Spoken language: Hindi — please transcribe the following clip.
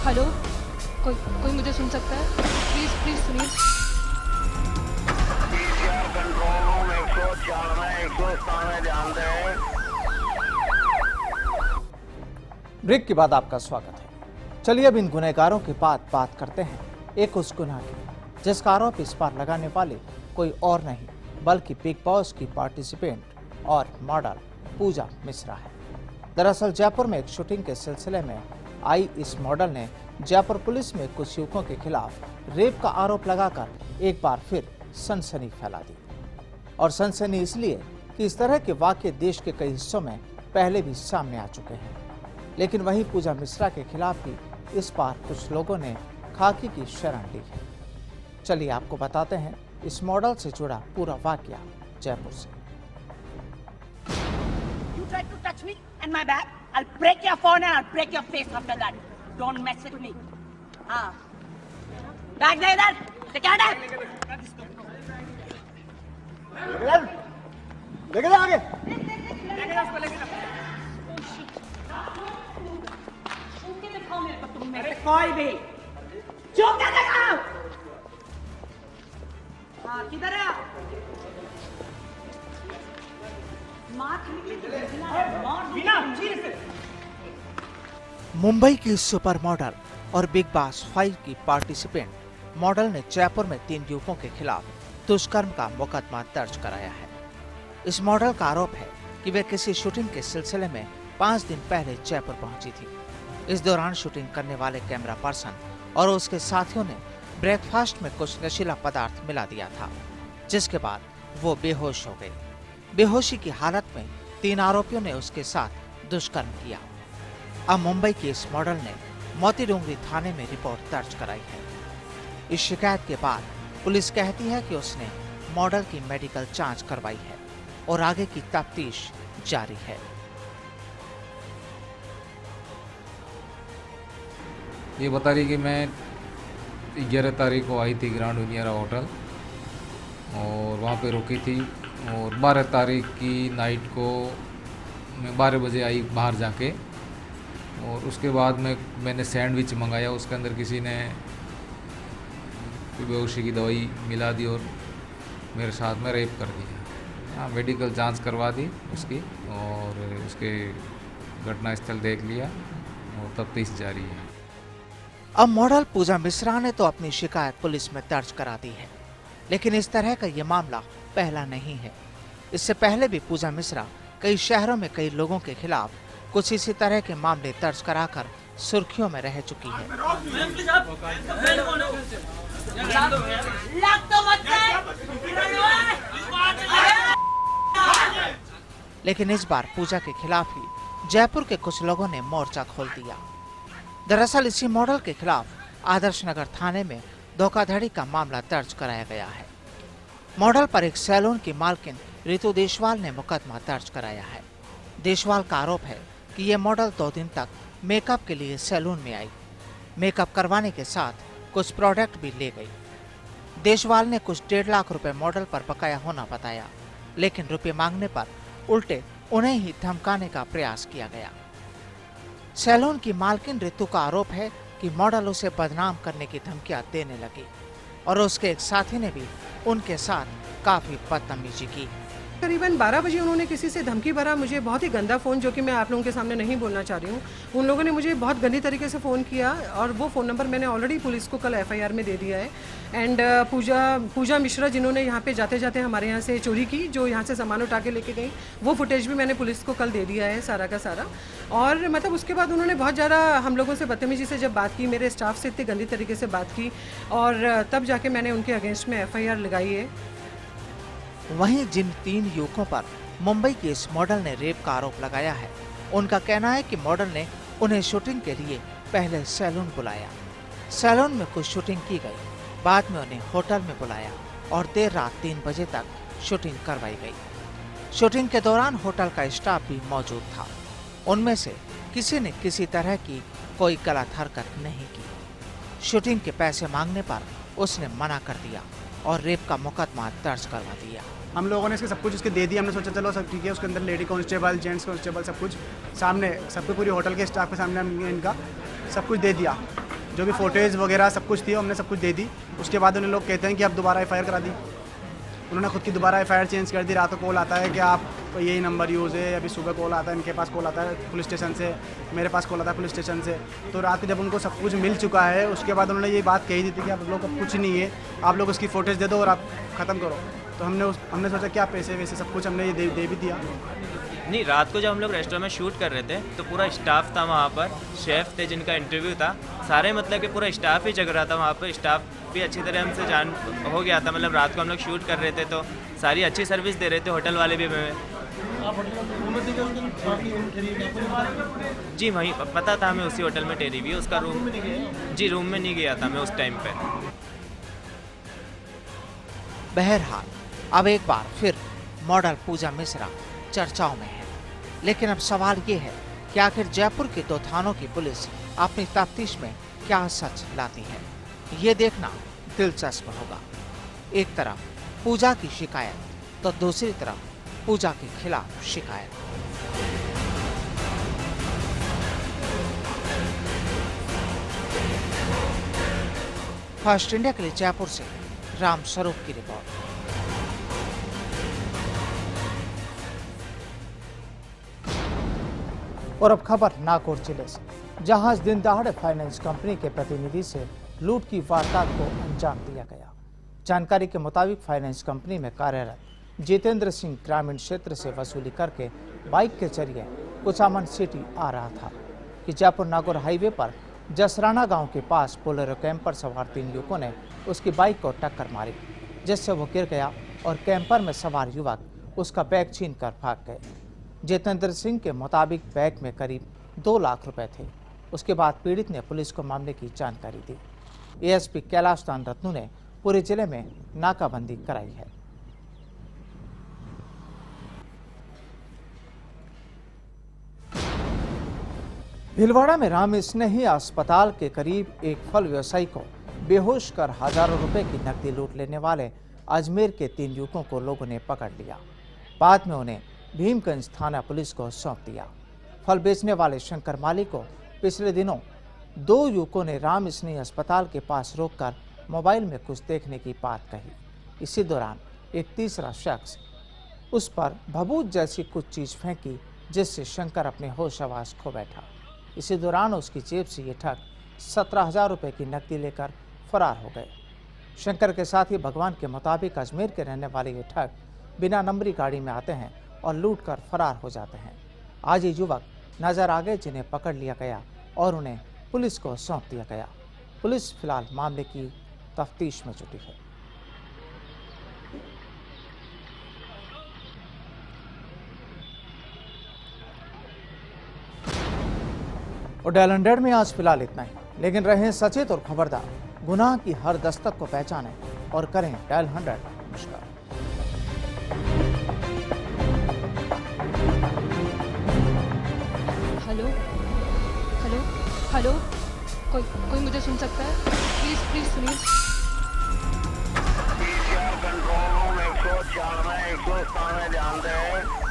हेलो, कोई मुझे सुन सकता है? प्लीज सुनिए। कंट्रोल रूम 104 में 197 में ध्यान दें। ब्रेक के बाद आपका स्वागत है। चलिए अब इन गुनहगारों की बात करते हैं एक उस गुनाह की जिसका आरोप इस बार लगाने वाले कोई और नहीं बल्कि बिग बॉस की पार्टिसिपेंट और मॉडल पूजा मिश्रा है। दरअसल जयपुर में एक शूटिंग के सिलसिले में आई इस मॉडल ने जयपुर पुलिस में कुछ युवकों के खिलाफ रेप का आरोप लगाकर एक बार फिर सनसनी फैला दी। और सनसनी इसलिए कि इस तरह के वाकये देश के कई हिस्सों में पहले भी सामने आ चुके हैं, लेकिन वहीं पूजा मिश्रा के खिलाफ भी इस बार कुछ लोगों ने खाकी की शरण ली है। चलिए आपको बताते हैं इस मॉडल से जुड़ा पूरा वाकया जयपुर से। You tried to touch me and my bag. I'll break your phone and I'll break your face after that. Don't mess with me. हाँ. Bag दे इधर. क्या है? लेके जा आगे। लेके जा उसको लेके जा. उनके दिखाओ मेरे को तुम मेरे कोई भी. चुप कर जाओ. हाँ किधर है आप? मुंबई की सुपर मॉडल और बिग बॉस 5 की पार्टिसिपेंट मॉडल ने जयपुर में 3 युवकों के खिलाफ दुष्कर्म का मुकदमा दर्ज कराया है। इस मॉडल का आरोप है कि वे किसी शूटिंग के सिलसिले में 5 दिन पहले जयपुर पहुंची थी। इस दौरान शूटिंग करने वाले कैमरा पर्सन और उसके साथियों ने ब्रेकफास्ट में कुछ नशीला पदार्थ मिला दिया था, जिसके बाद वो बेहोश हो गई। बेहोशी की हालत में 3 आरोपियों ने उसके साथ दुष्कर्म किया। अब मुंबई की इस मॉडल ने मोती डोंगरी थाने में रिपोर्ट दर्ज कराई है। इस शिकायत के बाद पुलिस कहती है कि उसने मॉडल की मेडिकल जांच करवाई है और आगे की तफ्तीश जारी है। ये बता रही कि मैं 11 तारीख को आई थी ग्रांड विनियरा होटल और वहाँ पे रुकी थी और 12 तारीख की नाइट को मैं 12 बजे आई बाहर जाके और उसके बाद मैंने सैंडविच मंगाया। उसके अंदर किसी ने बेहोशी की दवाई मिला दी और मेरे साथ में रेप कर दिया। हाँ, मेडिकल जांच करवा दी उसकी और उसके घटनास्थल देख लिया और तफ्तीश जारी है। अब मॉडल पूजा मिश्रा ने तो अपनी शिकायत पुलिस में दर्ज करा दी है, लेकिन इस तरह का ये मामला पहला नहीं है। इससे पहले भी पूजा मिश्रा कई शहरों में कई लोगों के खिलाफ कुछ इसी तरह के मामले दर्ज कराकर सुर्खियों में रह चुकी है। लेकिन इस बार पूजा के खिलाफ ही जयपुर के कुछ लोगों ने मोर्चा खोल दिया। दरअसल इसी मॉडल के खिलाफ आदर्श नगर थाने में धोखाधड़ी का मामला दर्ज कराया गया है। मॉडल पर एक सैलून की मालकिन रितु देशवाल ने मुकदमा दर्ज कराया है। देशवाल का आरोप है कि ये मॉडल 2 दिन तक मेकअप के लिए सैलून में आई। मेकअप करवाने के साथ कुछ प्रोडक्ट भी ले गई। देशवाल ने कुछ 1.5 लाख रुपए मॉडल पर बकाया होना बताया, लेकिन रुपए मांगने पर उल्टे उन्हें ही धमकाने का प्रयास किया गया। सैलून की मालकिन रितु का आरोप है कि मॉडल उसे बदनाम करने की धमकियां देने लगी और उसके एक साथी ने भी उनके साथ काफी बदतमीजी की। करीबन 12 बजे उन्होंने किसी से धमकी भरा, मुझे बहुत ही गंदा फ़ोन, जो कि मैं आप लोगों के सामने नहीं बोलना चाह रही हूँ। उन लोगों ने मुझे बहुत गंदी तरीके से फ़ोन किया और वो फ़ोन नंबर मैंने ऑलरेडी पुलिस को कल FIR में दे दिया है। एंड पूजा मिश्रा जिन्होंने यहाँ पे जाते जाते हमारे यहाँ से चोरी की, जो यहाँ से सामान उठा के लेके गई, वो फुटेज भी मैंने पुलिस को कल दे दिया है सारा का सारा। और मतलब उसके बाद उन्होंने बहुत ज़्यादा हम लोगों से बदतमीजी से जब बात की, मेरे स्टाफ से इतनी गंदी तरीके से बात की और तब जाके मैंने उनके अगेंस्ट में FIR लगाई है। वहीं जिन 3 युवकों पर मुंबई के इस मॉडल ने रेप का आरोप लगाया है, उनका कहना है कि मॉडल ने उन्हें शूटिंग के लिए पहले सैलून बुलाया। सैलून में कुछ शूटिंग की गई, बाद में उन्हें होटल में बुलाया और देर रात 3 बजे तक शूटिंग करवाई गई। शूटिंग के दौरान होटल का स्टाफ भी मौजूद था। उनमें से किसी ने किसी तरह की कोई गलत हरकत नहीं की। शूटिंग के पैसे मांगने पर उसने मना कर दिया और रेप का मुकदमा दर्ज करवा दिया। हम लोगों ने इसके सब कुछ उसके दे दिया। हमने सोचा चलो सब ठीक है, उसके अंदर लेडी कांस्टेबल, जेंट्स कांस्टेबल सब कुछ सामने, सबको पूरी होटल के स्टाफ के सामने हमने इनका सब कुछ दे दिया। जो भी फोटेज वगैरह सब कुछ थी हमने सब कुछ दे दी। उसके बाद उन्हें लोग कहते हैं कि अब दोबारा एफआईआर करा दी। उन्होंने खुद की दोबारा एफआईआर चेंज कर दी। रात को कॉल आता है कि आप यही नंबर यूज़ है, अभी सुबह कॉल आता है, इनके पास कॉल आता है पुलिस स्टेशन से, मेरे पास कॉल आता है पुलिस स्टेशन से। तो रात को जब उनको सब कुछ मिल चुका है उसके बाद उन्होंने ये बात कही दी थी कि आप लोग अब कुछ नहीं है, आप लोग उसकी फ़ोटेज दे दो और आप ख़त्म करो। तो हमने सोचा क्या पैसे वैसे सब कुछ हमने ये दे भी दिया। नहीं, रात को जब हम लोग रेस्टोरेंट में शूट कर रहे थे तो पूरा स्टाफ था वहाँ पर, शेफ़ थे जिनका इंटरव्यू था, सारे मतलब कि पूरा स्टाफ ही जग रहा था वहाँ पर। स्टाफ भी अच्छी तरह हमसे जान हो गया था, मतलब रात को हम लोग शूट कर रहे थे तो सारी अच्छी सर्विस दे रहे थे, होटल वाले भी हमें। जी वहीं पता था हमें, उसी होटल में ठहरी हुई है उसका रूम। जी रूम में नहीं गया था मैं उस टाइम पे। बहरहाल अब एक बार फिर मॉडल पूजा मिश्रा चर्चाओं में है, लेकिन अब सवाल ये है कि आखिर जयपुर के 2 थानों की पुलिस अपनी तफ्तीश में क्या सच लाती है, ये देखना दिलचस्प होगा। एक तरफ पूजा की शिकायत तो दूसरी तरफ पूजा के खिलाफ शिकायत। फर्स्ट इंडिया के लिए जयपुर से राम स्वरूप की रिपोर्ट। और अब खबर नागौर जिले से, जहां इस दिन दहाड़े फाइनेंस कंपनी के प्रतिनिधि से लूट की वारदात को अंजाम दिया गया। जानकारी के मुताबिक फाइनेंस कंपनी में कार्यरत जितेंद्र सिंह ग्रामीण क्षेत्र से वसूली करके बाइक के जरिए कुचामन सिटी आ रहा था कि जयपुर नागौर हाईवे पर जसराना गांव के पास बोलेरो कैंपर सवार 3 युवकों ने उसकी बाइक को टक्कर मारी, जिससे वो गिर गया और कैंपर में सवार युवक उसका बैग छीन कर भाग गए। जितेंद्र सिंह के मुताबिक बैग में करीब 2 लाख रुपए थे। उसके बाद पीड़ित ने पुलिस को मामले की जानकारी दी। एएसपी कैलाश दान रत्नू ने पूरे जिले में नाकाबंदी कराई है। भीलवाड़ा में राम स्नेही अस्पताल के करीब एक फल व्यवसायी को बेहोश कर हजारों रुपए की नकदी लूट लेने वाले अजमेर के 3 युवकों को लोगों ने पकड़ लिया। बाद में उन्हें भीमगंज थाना पुलिस को सौंप दिया। फल बेचने वाले शंकर माली को पिछले दिनों 2 युवकों ने राम स्नेही अस्पताल के पास रोककर मोबाइल में कुछ देखने की बात कही। इसी दौरान एक तीसरा शख्स उस पर भभूत जैसी कुछ चीज फेंकी, जिससे शंकर अपने होश आवास खो बैठा। इसी दौरान उसकी जेब से ये ठग 17,000 रुपये की नकदी लेकर फरार हो गए। शंकर के साथ ही भगवान के मुताबिक अजमेर के रहने वाले ये ठग बिना नंबरी गाड़ी में आते हैं और लूट कर फरार हो जाते हैं। आज ये युवक नजर आ गए, जिन्हें पकड़ लिया गया और उन्हें पुलिस को सौंप दिया गया। पुलिस फिलहाल मामले की तफ्तीश में जुटी है। और डायल 100 में आज फिलहाल इतना ही, लेकिन रहें सचेत और खबरदार। गुनाह की हर दस्तक को पहचानें और करें डायल 100। नमस्कार। हेलो हेलो हेलो, कोई मुझे सुन सकता है? प्लीज सुनिए। कंट्रोल रूम 104 में 197 ध्यान दें।